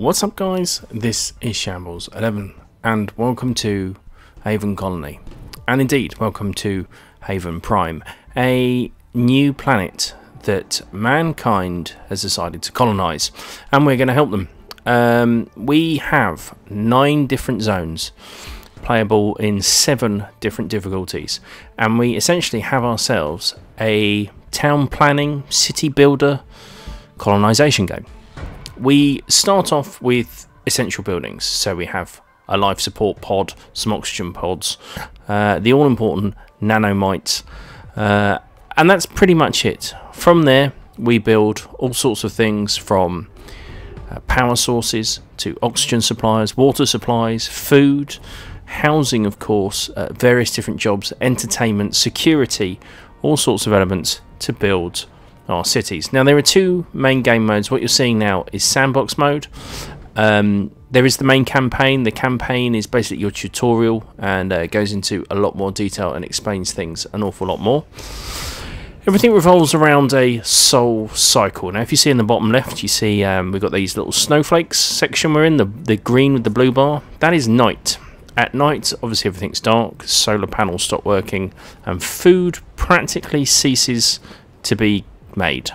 What's up, guys? This is Shambles11 and welcome to Aven Colony, and indeed welcome to Aven Prime, a new planet that mankind has decided to colonize, and we're going to help them. We have 9 different zones playable in 7 different difficulties, and we essentially have ourselves a town planning, city builder, colonization game. We start off with essential buildings, so we have a life support pod, some oxygen pods, the all-important nanomites, and that's pretty much it. From there we build all sorts of things, from power sources to oxygen supplies, water supplies, food, housing, of course, various different jobs, entertainment, security, all sorts of elements to build our cities. Now, there are 2 main game modes. What you're seeing now is sandbox mode. There is the main campaign. The campaign is basically your tutorial, and it goes into a lot more detail and explains things an awful lot more. Everything revolves around a soul cycle. Now, if you see in the bottom left, you see we've got these little snowflakes section we're in, the green with the blue bar. That is night. At night, obviously everything's dark, solar panels stop working, and food practically ceases to be made.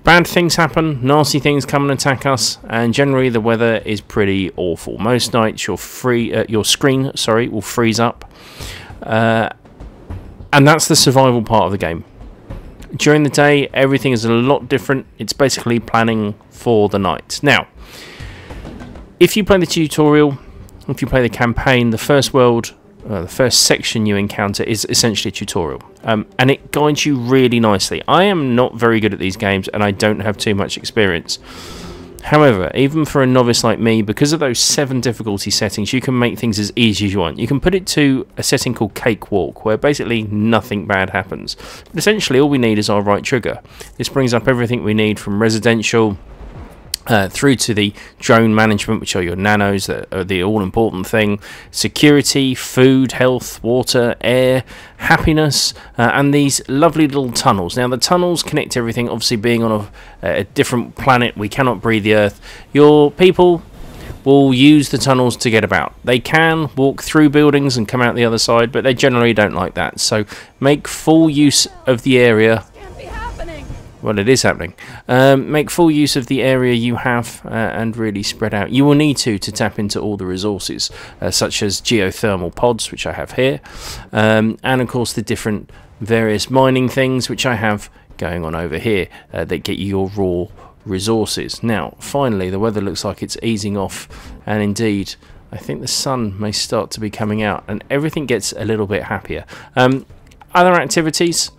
Bad things happen, nasty things come and attack us, and generally the weather is pretty awful. Most nights your screen will freeze up, and that's the survival part of the game. During the day, everything is a lot different. It's basically planning for the night. Now, if you play the tutorial, if you play the campaign, the first world, the first section you encounter is essentially a tutorial, and it guides you really nicely. I am not very good at these games, and I don't have too much experience. However, even for a novice like me, because of those 7 difficulty settings, you can make things as easy as you want. You can put it to a setting called Cakewalk, where basically nothing bad happens. But essentially, all we need is our right trigger. This brings up everything we need, from residential through to the drone management, which are your nanos, that are the all-important thing, security, food, health, water, air, happiness, and these lovely little tunnels. Now, the tunnels connect everything. Obviously, being on a different planet, we cannot breathe the earth. Your people will use the tunnels to get about. They can walk through buildings and come out the other side, but they generally don't like that. So make full use of the area. Well, it is happening. Make full use of the area you have, and really spread out. You will need to tap into all the resources, such as geothermal pods, which I have here, and of course the different various mining things, which I have going on over here, that get you your raw resources. Now, finally, the weather looks like it's easing off, and indeed, I think the sun may start to be coming out, and everything gets a little bit happier. Other activities,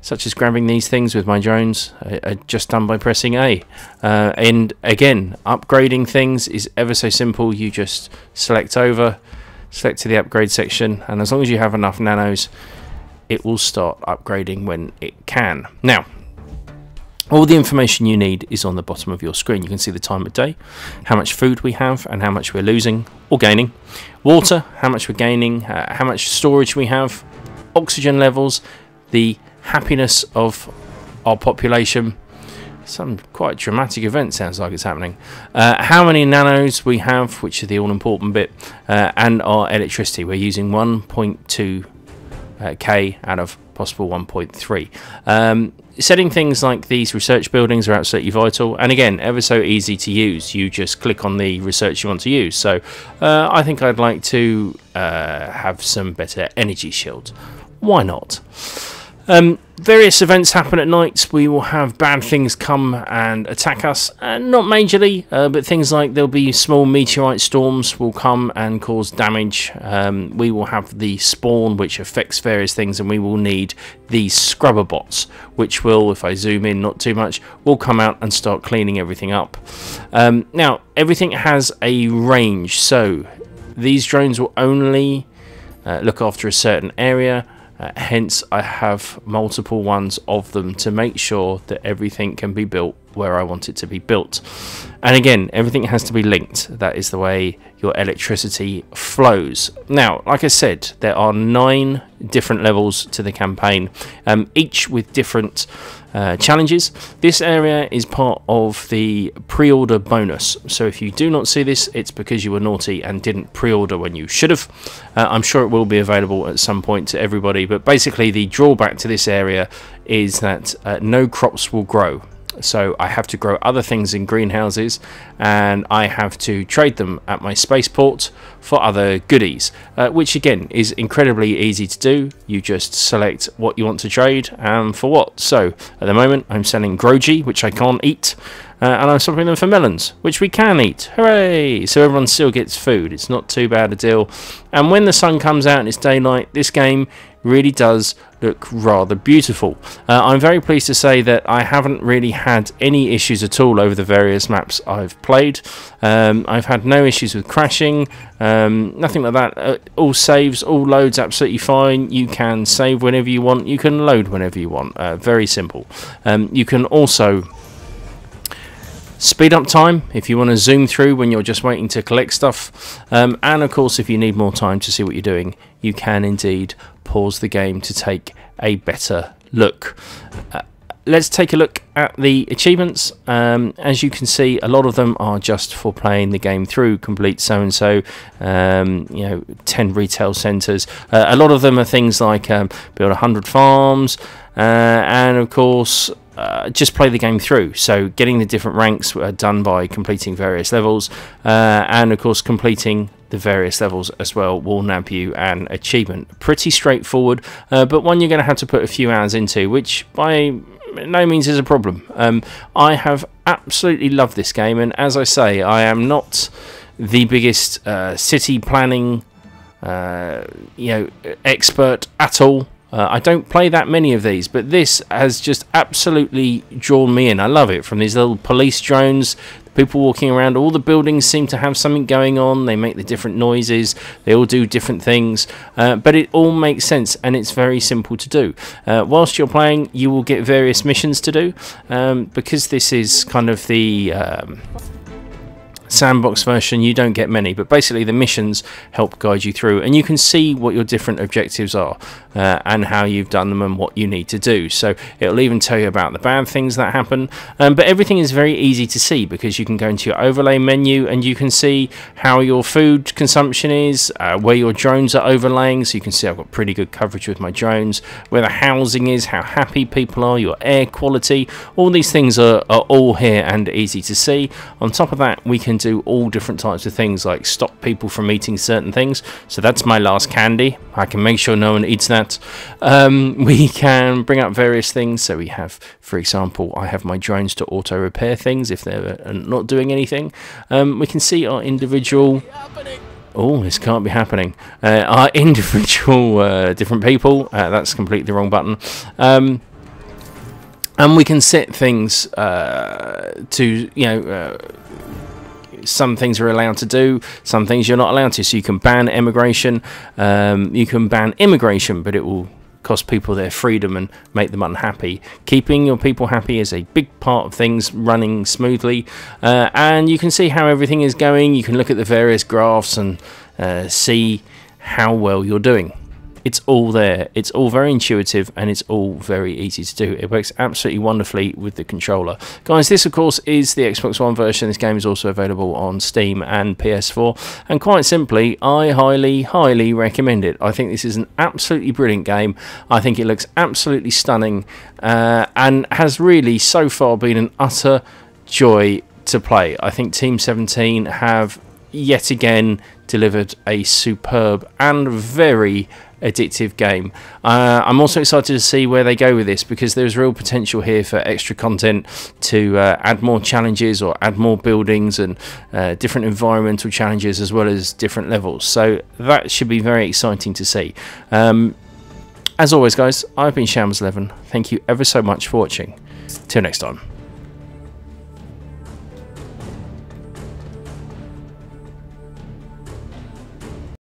such as grabbing these things with my drones, are just done by pressing A. And again, upgrading things is ever so simple. You just select to the upgrade section, and as long as you have enough nanos, it will start upgrading when it can. Now, all the information you need is on the bottom of your screen. You can see the time of day, how much food we have, and how much we're losing or gaining. Water, how much we're gaining, how much storage we have, oxygen levels, the happiness of our population. Some quite dramatic event sounds like it's happening. How many nanos we have, which is the all-important bit, and our electricity. We're using 1.2 K out of possible 1.3. Setting things like these research buildings are absolutely vital, and again, ever so easy to use. You just click on the research you want to use. So I think I'd like to have some better energy shields. Why not? Various events happen at night. We will have bad things come and attack us, not majorly, but things like there'll be small meteorite storms will come and cause damage. We will have the spawn, which affects various things, and we will need these scrubber bots, which will, if I zoom in not too much, will come out and start cleaning everything up. Now, everything has a range, so these drones will only look after a certain area. Hence, I have multiple ones of them to make sure that everything can be built where I want it to be built. And again, everything has to be linked. That is the way your electricity flows. Now, like I said, there are 9 different levels to the campaign, each with different challenges. This area is part of the pre-order bonus. So if you do not see this, it's because you were naughty and didn't pre-order when you should have. I'm sure it will be available at some point to everybody, but basically the drawback to this area is that no crops will grow. So I have to grow other things in greenhouses, and I have to trade them at my spaceport for other goodies, which again is incredibly easy to do. You just select what you want to trade and for what. So at the moment I'm selling groji, which I can't eat, and I'm swapping them for melons, which we can eat. Hooray! So everyone still gets food. It's not too bad a deal. And when the sun comes out and it's daylight, this game really does look rather beautiful. I'm very pleased to say that I haven't really had any issues at all over the various maps I've played. I've had no issues with crashing, nothing like that. All saves, all loads absolutely fine. You can save whenever you want, you can load whenever you want. Very simple. You can also speed up time if you want to zoom through when you're just waiting to collect stuff, and of course if you need more time to see what you're doing, you can indeed pause the game to take a better look. Let's take a look at the achievements. As you can see, a lot of them are just for playing the game through, complete so-and-so, 10 retail centres. A lot of them are things like build 100 farms, and of course just play the game through. So getting the different ranks are done by completing various levels, and of course completing the various levels as well will nab you an achievement. Pretty straightforward, but one you're going to have to put a few hours into, which by no means is a problem. I have absolutely loved this game, and as I say, I am not the biggest city planning expert at all. I don't play that many of these, but this has just absolutely drawn me in. I love it. From these little police drones, the people walking around, all the buildings seem to have something going on. They make the different noises. They all do different things, but it all makes sense, and it's very simple to do. Whilst you're playing, you will get various missions to do, because this is kind of the sandbox version. You don't get many, but basically the missions help guide you through, and you can see what your different objectives are, and how you've done them and what you need to do. So it'll even tell you about the bad things that happen, but everything is very easy to see because you can go into your overlay menu and you can see how your food consumption is, where your drones are overlaying, so you can see I've got pretty good coverage with my drones, where the housing is, how happy people are, your air quality. All these things are all here and easy to see. On top of that, we can do all different types of things like stop people from eating certain things. So that's my last candy. I can make sure no one eats that. We can bring up various things. So we have, for example, I have my drones to auto repair things if they're not doing anything. We can see our individual... Oh, this can't be happening. Our individual different people. That's completely the wrong button. And we can set things to, some things are allowed to do, some things you're not allowed to. So you can ban immigration, you can ban immigration, but it will cost people their freedom and make them unhappy. Keeping your people happy is a big part of things running smoothly, and you can see how everything is going. You can look at the various graphs and see how well you're doing. It's all there. It's all very intuitive, and it's all very easy to do. It works absolutely wonderfully with the controller. Guys, this of course is the Xbox One version. This game is also available on Steam and PS4, and quite simply, I highly recommend it. I think this is an absolutely brilliant game. I think it looks absolutely stunning, and has really so far been an utter joy to play. I think Team 17 have yet again delivered a superb and very addictive game. I'm also excited to see where they go with this, because there's real potential here for extra content to add more challenges or add more buildings and different environmental challenges as well as different levels. So that should be very exciting to see. As always guys, I've been Shambles11. Thank you ever so much for watching. Till next time.